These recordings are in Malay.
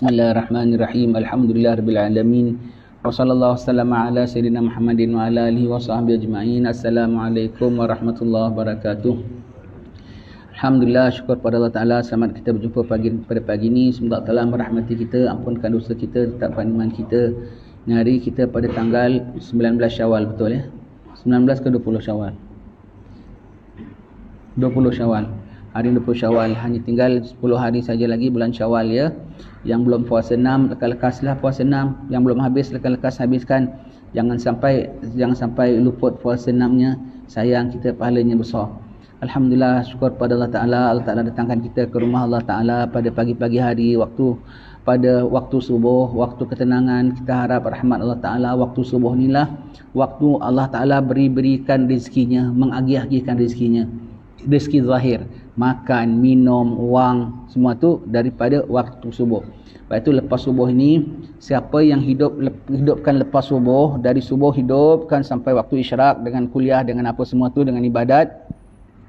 Bismillahirrahmanirrahim. Alhamdulillahirabbil alamin. Wassallallahu wasallama ala sayyidina Muhammadin wa ala alihi washabbihi ajma'in. Assalamualaikum warahmatullahi wabarakatuh. Alhamdulillah, syukur pada Allah Taala, selamat kita berjumpa pada pagi ini. Semoga Allah Taala merahmati kita, ampunkan dosa kita, tetapkan iman kita. Hari kita pada tanggal 19 Syawal, betul ya? 19 ke 20 Syawal? 20 Syawal. Hari 20 Syawal, hanya tinggal 10 hari saja lagi bulan Syawal ya. Yang belum puasa 6, lekas-lekaslah puasa 6. Yang belum habis, lekas-lekas habiskan. Jangan sampai luput puasa 6-nya. Sayang kita, pahalanya besar. Alhamdulillah, syukur pada Allah Ta'ala. Allah Ta'ala datangkan kita ke rumah Allah Ta'ala pada pagi-pagi hari, pada waktu subuh, waktu ketenangan. Kita harap rahmat Allah Ta'ala. Waktu subuh inilah waktu Allah Ta'ala berikan rezekinya, mengagih-agihkan rezekinya. Rezeki zahir, makan, minum, wang, semua tu daripada waktu subuh. Lepas itu lepas subuh ini, siapa yang hidupkan lepas subuh, dari subuh hidupkan sampai waktu isyarak dengan kuliah, dengan apa semua tu, dengan ibadat,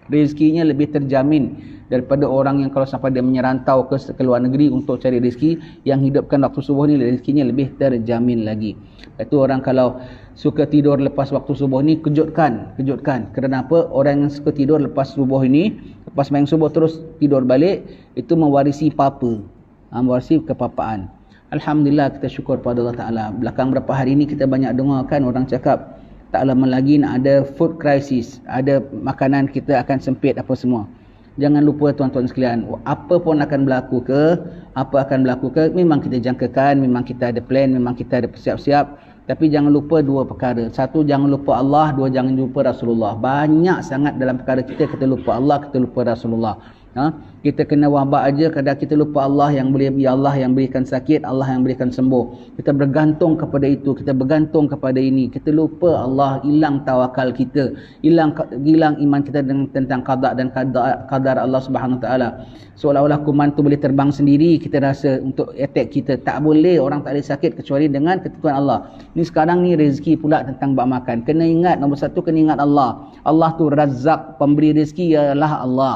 rezekinya lebih terjamin daripada orang yang kalau sampai dia menyerantau ke luar negeri untuk cari rezeki. Yang hidupkan waktu subuh ni rezekinya lebih terjamin lagi. Itu orang kalau suka tidur lepas waktu subuh ni, kejutkan. Kenapa? Orang yang suka tidur lepas subuh ini, lepas main subuh terus tidur balik, itu mewarisi papa, mewarisi kepapaan. Alhamdulillah, kita syukur pada Allah Ta'ala. Belakang berapa hari ini kita banyak dengar kan orang cakap, tak lama lagi nak ada food crisis, ada makanan kita akan sempit apa semua. Jangan lupa tuan-tuan sekalian, apa pun akan berlaku ke, memang kita jangkakan, memang kita ada plan, memang kita ada persiap-siap. Tapi jangan lupa dua perkara. Satu, jangan lupa Allah. Dua, jangan lupa Rasulullah. Banyak sangat dalam perkara kita lupa Allah, kita lupa Rasulullah. Kita kena wabak aja, kadang kita lupa Allah yang boleh, ya Allah yang berikan sakit, Allah yang berikan sembuh. Kita bergantung kepada itu, kita bergantung kepada ini. Kita lupa Allah, hilang tawakal kita, hilang iman kita tentang qada dan qadar Allah Subhanahu Taala. Seolah-olah kuman tu boleh terbang sendiri, kita rasa untuk attack kita. Tak boleh, orang tak boleh sakit kecuali dengan ketentuan Allah. Ni sekarang ni rezeki pula tentang bab makan. Kena ingat, nombor satu kena ingat Allah. Allah tu Razzaq, pemberi rezeki ialah Allah.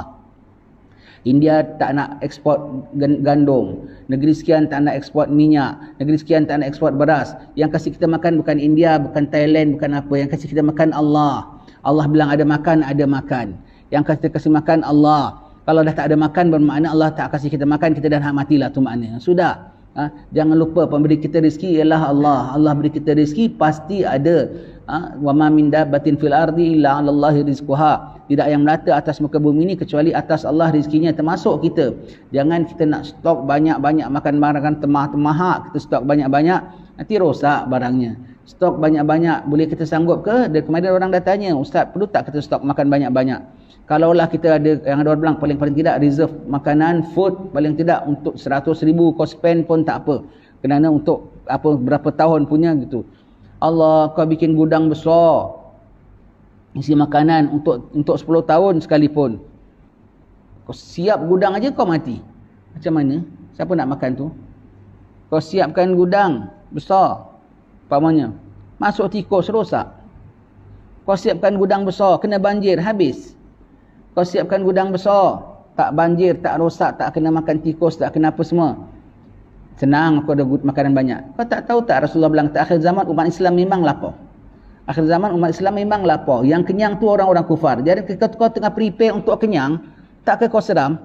India tak nak ekspor gandum, negeri sekian tak nak ekspor minyak, negeri sekian tak nak ekspor beras. Yang kasih kita makan bukan India, bukan Thailand, bukan apa. Yang kasih kita makan Allah. Allah bilang ada makan, ada makan. Yang kasih makan Allah. Kalau dah tak ada makan, bermakna Allah tak kasih kita makan, kita dah matilah tu maknanya. Sudah. Jangan lupa pemberi kita rezeki ialah Allah. Allah beri kita rezeki pasti ada. Wa ma min dabbatin fil ardi illa 'alallahi rizquha. Tidak yang melata atas muka bumi ini kecuali atas Allah rezekinya, termasuk kita. Jangan kita nak stok banyak-banyak makan barang temah-temahak, kita stok banyak-banyak, nanti rosak barangnya. Stok banyak-banyak, boleh kita sanggup ke? Dan kemudian orang dah tanya, Ustaz, perlu tak kita stok makan banyak-banyak? Kalaulah kita ada, yang ada orang bilang paling tidak reserve makanan, food, paling tidak untuk 100,000 kau spend pun tak apa. Kerana untuk berapa tahun punya gitu. Allah, kau bikin gudang besar, isi makanan untuk 10 tahun sekalipun. Kau siap gudang aja kau mati. Macam mana? Siapa nak makan tu? Kau siapkan gudang besar, umpamanya masuk tikus rosak. Kau siapkan gudang besar, kena banjir, habis. Kau siapkan gudang besar, tak banjir, tak rosak, tak kena makan tikus, tak kena apa semua. Senang aku ada makanan banyak. Kau tak tahu tak Rasulullah bilang akhir zaman umat Islam memang lapar. Akhir zaman umat Islam memang lapar. Yang kenyang tu orang-orang kufar. Jadi kau tengah prepare untuk kenyang, tak ke kau seram?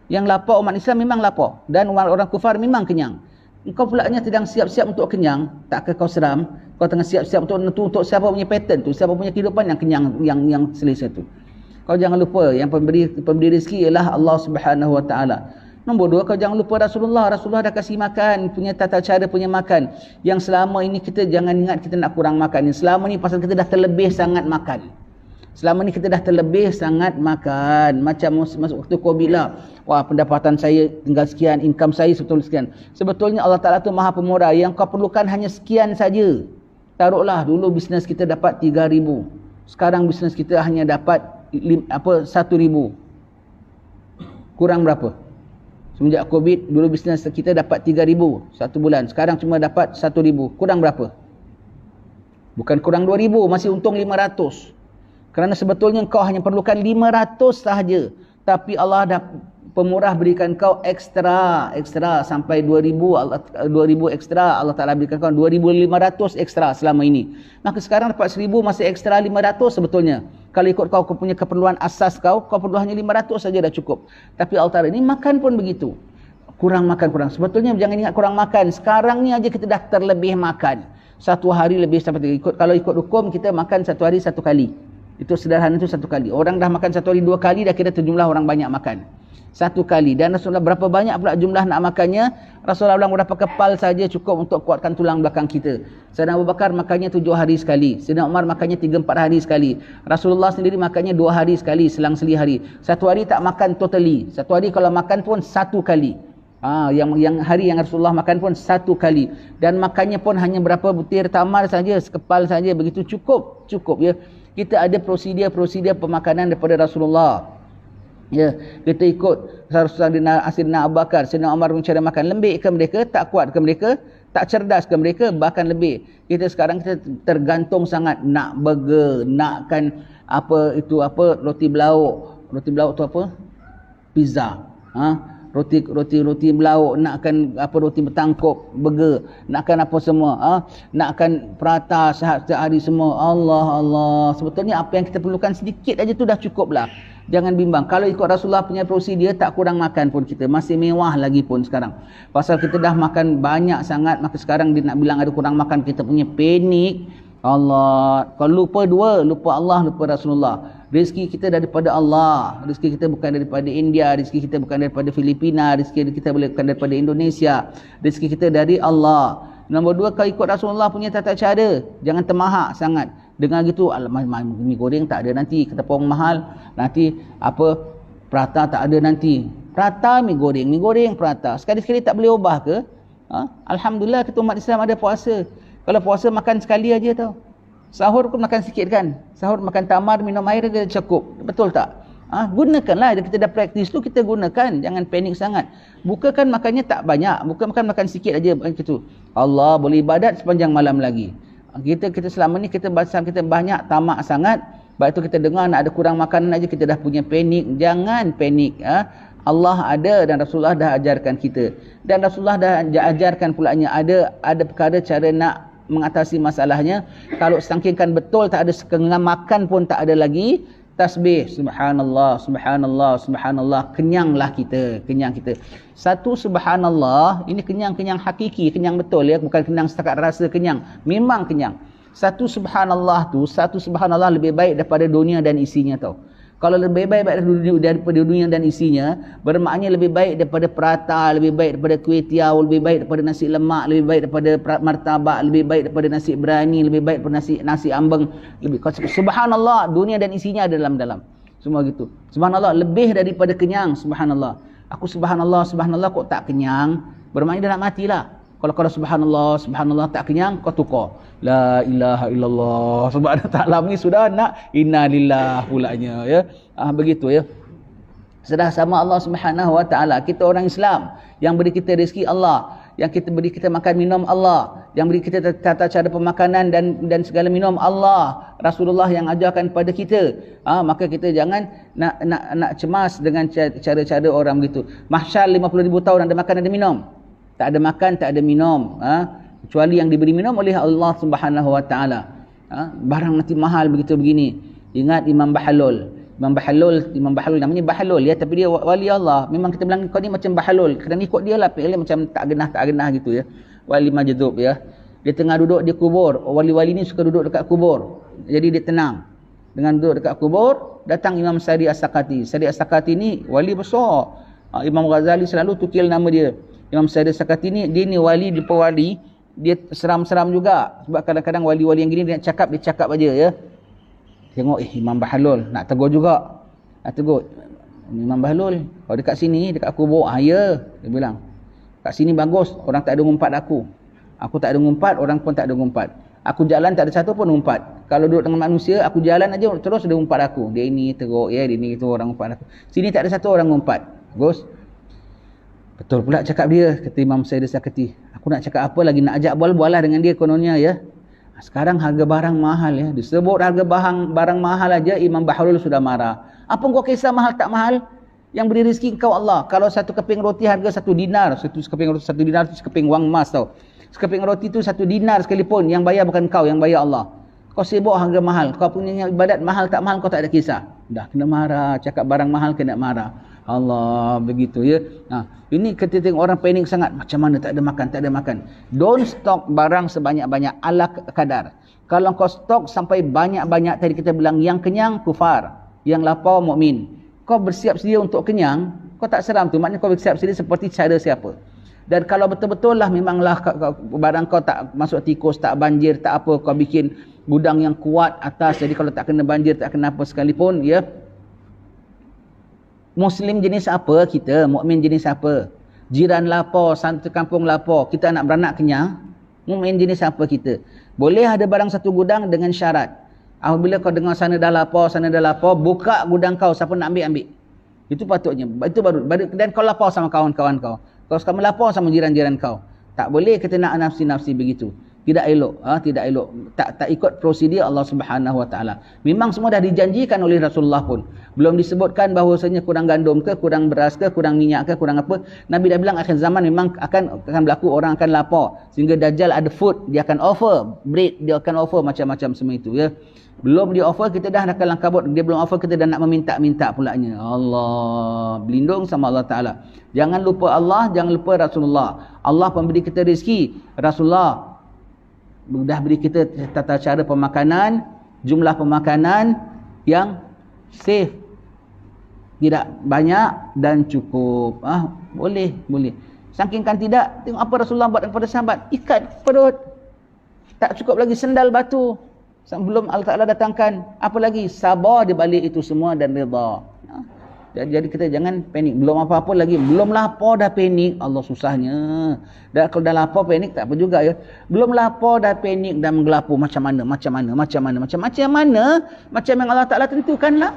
Yang lapar umat Islam memang lapar. Dan orang kufar memang kenyang. Kau pula sedang siap-siap untuk kenyang, tak ke kau seram? Kau tengah siap-siap untuk siapa punya pattern tu, siapa punya kehidupan yang kenyang, yang selesa tu. Kau jangan lupa yang pemberi rezeki ialah Allah Subhanahu Wa Taala. Nombor dua, kau jangan lupa Rasulullah. Rasulullah dah kasih makan, punya tata cara punya makan. Yang selama ini kita jangan ingat kita nak kurang makan. Selama ni pasal kita dah terlebih sangat makan. Selama ni kita dah terlebih sangat makan. Macam masuk waktu COVID lah. Wah, pendapatan saya tinggal sekian, income saya sekian. Sebetulnya Allah Ta'ala tu Maha Pemurah. Yang kau perlukan hanya sekian saja. Taruhlah dulu bisnes kita dapat 3,000. Sekarang bisnes kita hanya dapat 1,000. Kurang berapa? Semenjak COVID, dulu bisnes kita dapat 3,000 satu bulan. Sekarang cuma dapat 1,000. Kurang berapa? Bukan kurang 2,000, masih untung 500. Kerana sebetulnya kau hanya perlukan 500 sahaja. Tapi Allah dah pemurah berikan kau ekstra sampai 2000 ekstra, Allah Ta'ala berikan kau 2500 ekstra selama ini. Maka sekarang dapat 1000 masih ekstra 500 sebetulnya. Kalau ikut kau punya keperluan asas kau perlu hanya 500 saja dah cukup. Tapi Allah Ta'ala ini makan pun begitu. Kurang makan. Sebetulnya jangan ingat kurang makan. Sekarang ni aja kita dah terlebih makan. Satu hari lebih sampai kalau ikut hukum kita makan satu hari satu kali. Itu sederhana itu satu kali. Orang dah makan satu hari 2 kali dah kira terjumlah orang banyak makan. Satu kali. Dan Rasulullah berapa banyak pula jumlah nak makannya? Rasulullah bilang berapa kepal saja cukup untuk kuatkan tulang belakang kita. Sayyidina Abu Bakar makannya 7 hari sekali. Sayyidina Umar makannya 3-4 hari sekali. Rasulullah sendiri makannya 2 hari sekali, selang-seli hari. Satu hari tak makan totally. Satu hari kalau makan pun 1 kali. Yang hari yang Rasulullah makan pun 1 kali. Dan makannya pun hanya berapa butir tamar saja, sekepal saja, begitu cukup ya. Kita ada prosedur pemakanan daripada Rasulullah. Ya, kita ikut Sayyidina Abu Bakar, Sayyidina Umar cara makan. Lembik ke mereka? Tak kuat ke mereka? Tak cerdas ke mereka? Bahkan lebih. Kita sekarang kita tergantung sangat nak burger, nakkan roti belauk. Roti belauk tu apa? Pizza. Roti belauk, nakkan roti bertangkup, burger, nakkan apa semua, nakkan prata setiap hari semua. Allah. Sebetulnya apa yang kita perlukan sedikit aja tu dah cukup lah. Jangan bimbang. Kalau ikut Rasulullah punya prosedur tak kurang makan pun kita. Masih mewah lagi pun sekarang. Pasal kita dah makan banyak sangat, maka sekarang dia nak bilang ada kurang makan, kita punya panik. Allah. Kalau lupa lupa Allah, lupa Rasulullah. Rezeki kita daripada Allah. Rezeki kita bukan daripada India. Rezeki kita bukan daripada Filipina. Rezeki kita bukan daripada Indonesia. Rezeki kita dari Allah. Nombor 2, kau ikut Rasulullah punya tata cara. Jangan termahak sangat. Dengar gitu, mi goreng tak ada nanti. Ketepung mahal. Nanti prata tak ada nanti. Prata, mi goreng, prata. Sekali-sekali tak boleh ubah ke? Alhamdulillah kita umat Islam ada puasa. Kalau puasa makan sekali aja tau. Sahur pun makan sikit kan. Sahur makan tamar, minum air dia cukup. Betul tak? Gunakanlah. Kita dah praktis tu, kita gunakan. Jangan panik sangat. Buka kan makannya tak banyak. Buka makan sikit aja gitu. Allah boleh ibadat sepanjang malam lagi. Kita selama ni kita banyak tamak sangat. Baik tu kita dengar nak ada kurang makanan aja kita dah punya panik. Jangan panik. Allah ada dan Rasulullah dah ajarkan kita. Dan Rasulullah dah ajarkan pulanya ada perkara cara nak mengatasi masalahnya. Kalau sangkingkan betul tak ada sekengam makan pun tak ada lagi, tasbih subhanallah, kenyanglah kita. Satu subhanallah ini kenyang hakiki, kenyang betul ya, bukan kenyang setakat rasa kenyang, memang kenyang. Satu subhanallah lebih baik daripada dunia dan isinya tau. Kalau lebih baik daripada dunia dan isinya, bermaknanya lebih baik daripada prata, lebih baik daripada kuih tiaw, lebih baik daripada nasi lemak, lebih baik daripada martabak, lebih baik daripada nasi berani, lebih baik daripada nasi ambeng. Subhanallah, dunia dan isinya ada dalam. Semua gitu. Subhanallah, lebih daripada kenyang. Subhanallah. Aku subhanallah kok tak kenyang. Bermaknanya dia nak matilah. Kalau subhanallah tak kenyang, kau tukar. La ilaha illallah. Subhanallah tak lama ni sudah nak innalillah pulanya ya. Begitu ya. Sudah sama Allah Subhanahu wa taala. Kita orang Islam, yang beri kita rezeki Allah, yang kita beri kita makan minum Allah, yang beri kita tata cara pemakanan dan segala minum Allah. Rasulullah yang ajarkan pada kita. Maka kita jangan nak cemas dengan cara-cara orang begitu. Mahsyar 50,000 tahun ada makan ada minum. Tak ada makan, tak ada minum. Kecuali yang diberi minum oleh Allah Subhanahu wa taala. Barang nanti mahal begitu begini. Ingat Imam Bahlul namanya Bahlul ya, tapi dia wali Allah. Memang kita bilang kau ni macam Bahlul. Kerana ikut dia lah pilih macam tak genah gitu ya. Wali Majdub ya. Dia tengah duduk di kubur. Wali-wali ni suka duduk dekat kubur. Jadi dia tenang. Dengan duduk dekat kubur, datang Imam Sari As-Sakati. Sari As-Sakati ni wali besar. Imam Ghazali selalu tukil nama dia. Imam Sari As-Sakati ni, dia ni wali, dia pewali. Dia seram-seram juga. Sebab kadang-kadang wali-wali yang gini dia nak cakap, dia cakap aja ya. Tengok Imam Bahlul nak tegur juga. Nak tegur Imam Bahlul, kalau dekat sini dekat kubur, ya, dia bilang. Kat sini bagus, orang tak ada ngumpat aku. Aku tak ada ngumpat, orang pun tak ada ngumpat. Aku jalan tak ada satu pun ngumpat. Kalau duduk dengan manusia, aku jalan aja terus ada ngumpat aku. Dia ini teruk ya, dia ni itu orang ngumpat aku. Sini tak ada satu orang ngumpat. Bagus. Betul pula cakap dia, kata Imam Sayyid Sakati. Aku nak cakap apa lagi, nak ajak bual-bual lah dengan dia kononnya ya. Sekarang harga barang mahal ya. Disebut harga barang mahal aja Imam Bahlul sudah marah. Apa kau kisah mahal tak mahal? Yang beri rezeki engkau Allah. Kalau satu keping roti harga 1 dinar, satu keping roti 1 dinar tu sekeping wang emas tau. Sekeping roti tu 1 dinar sekalipun, yang bayar bukan kau, yang bayar Allah. Kau sibuk harga mahal, kau punya ibadat mahal tak mahal kau tak ada kisah. Dah kena marah, cakap barang mahal kena marah. Allah, begitu ya. Ini kita tengok orang panik sangat, macam mana tak ada makan, tak ada makan. Don't stock barang sebanyak-banyak, ala kadar. Kalau kau stok sampai banyak-banyak, tadi kita bilang yang kenyang kufar, yang lapar mukmin. Kau bersiap sedia untuk kenyang, kau tak seram tu, maknanya kau bersiap sedia seperti cara siapa. Dan kalau betul-betul lah memanglah barang kau tak masuk tikus, tak banjir, tak apa, kau bikin gudang yang kuat atas, jadi kalau tak kena banjir, tak kena apa sekalipun, ya. Muslim jenis apa kita? Mukmin jenis apa? Jiran lapar, satu kampung lapar, kita nak beranak kenyang. Mukmin jenis apa kita? Boleh ada barang satu gudang dengan syarat. Apabila kau dengar sana dah lapar, buka gudang kau, siapa nak ambil. Itu patutnya. Itu baru. Dan kau lapar sama kawan-kawan kau. Kau sekarang lapar sama jiran-jiran kau. Tak boleh kita nak nafsi-nafsi begitu. Tidak elok, tidak elok. Tak ikut prosedur Allah Subhanahu Wa Taala. Memang semua dah dijanjikan oleh Rasulullah pun. Belum disebutkan bahawasanya kurang gandum ke, kurang beras ke, kurang minyak ke, kurang apa. Nabi dah bilang akhir zaman memang akan berlaku, orang akan lapar. Sehingga Dajjal ada food, dia akan offer bread, dia akan offer macam-macam semua itu, ya. Belum dia offer, kita dah kalang kabut. Dia belum offer, kita dah nak meminta-minta pulanya. Allah, berlindung sama Allah Ta'ala. Jangan lupa Allah, jangan lupa Rasulullah. Allah pemberi kita rezeki. Rasulullah dah beri kita tata cara pemakanan, jumlah pemakanan yang safe, tidak banyak dan cukup. Boleh. Sangkingkan tidak, tengok apa Rasulullah buat kepada sahabat. Ikat perut. Tak cukup lagi sendal batu. Sebelum Allah Ta'ala datangkan, apa lagi? Sabar di balik itu semua dan redha. Jadi kita jangan panik. Belum apa-apa lagi. Belum lapar dah panik. Allah susahnya. Dan kalau dah lapar panik tak apa juga, ya. Belum lapar dah panik dan menggelapu. Macam mana? Macam yang Allah Ta'ala tentukanlah.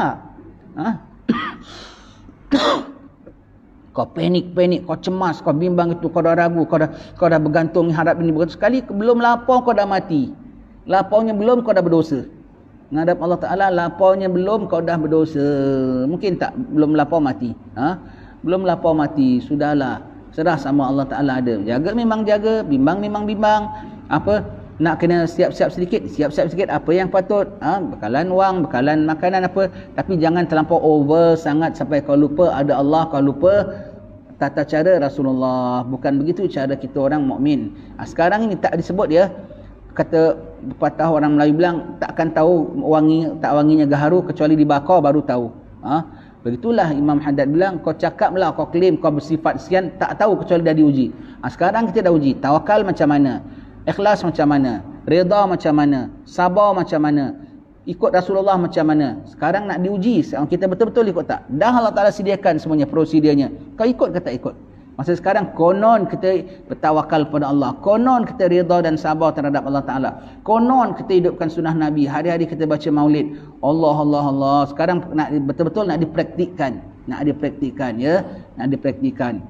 Kau panik, kau cemas, kau bimbang itu, kau dah ragu, kau dah bergantung harap ini bergantung. Sekali belum lapar kau dah mati. Laparnya belum kau dah berdosa. Menghadap Allah Ta'ala, laparnya belum kau dah berdosa. Mungkin tak, belum lapar mati. Belum lapar mati, sudahlah. Serah sama Allah Ta'ala ada. Jaga memang jaga, bimbang memang bimbang. Apa, nak kena siap-siap sedikit, apa yang patut. Bekalan wang, bekalan makanan apa. Tapi jangan terlampau over sangat sampai kau lupa ada Allah, kau lupa tata cara Rasulullah. Bukan begitu cara kita orang mukmin. Sekarang ini tak disebut, ya. Kata pepatah orang Melayu bilang, takkan tahu wanginya gaharu kecuali dibakar baru tahu. Begitulah Imam Haddad bilang, kau cakaplah, kau klaim kau bersifat sekian, tak tahu kecuali dah diuji. Sekarang kita dah uji. Tawakal macam mana? Ikhlas macam mana? Redha macam mana? Sabar macam mana? Ikut Rasulullah macam mana? Sekarang nak diuji. Kita betul-betul ikut tak? Dah Allah Ta'ala sediakan semuanya, prosedurnya. Kau ikut ke tak ikut? Masa sekarang konon kita bertawakal kepada Allah, konon kita redha dan sabar terhadap Allah Ta'ala, konon kita hidupkan sunnah Nabi, hari-hari kita baca maulid. Allah. Sekarang betul-betul nak dipraktikkan, ya, nak dipraktikkan.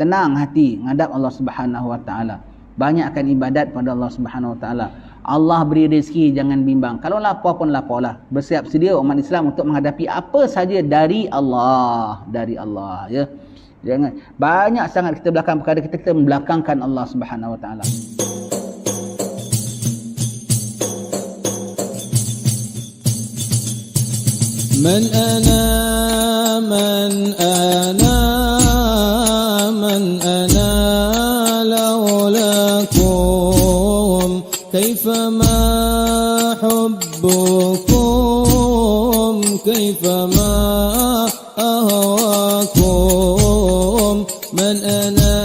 Tenang hati menghadap Allah Subhanahu Wa Ta'ala. Banyakkan ibadat pada Allah Subhanahu Wa Ta'ala. Allah beri rezeki, jangan bimbang. Kalau lapar pun laparlah. Bersiap sedia umat Islam untuk menghadapi apa saja dari Allah, ya. Jangan banyak sangat kita belakang perkara kita membelakangkan Allah Subhanahu Wa Ta'ala. Man ana laulakum kaifama hubbukum kaifama ahwakum man ana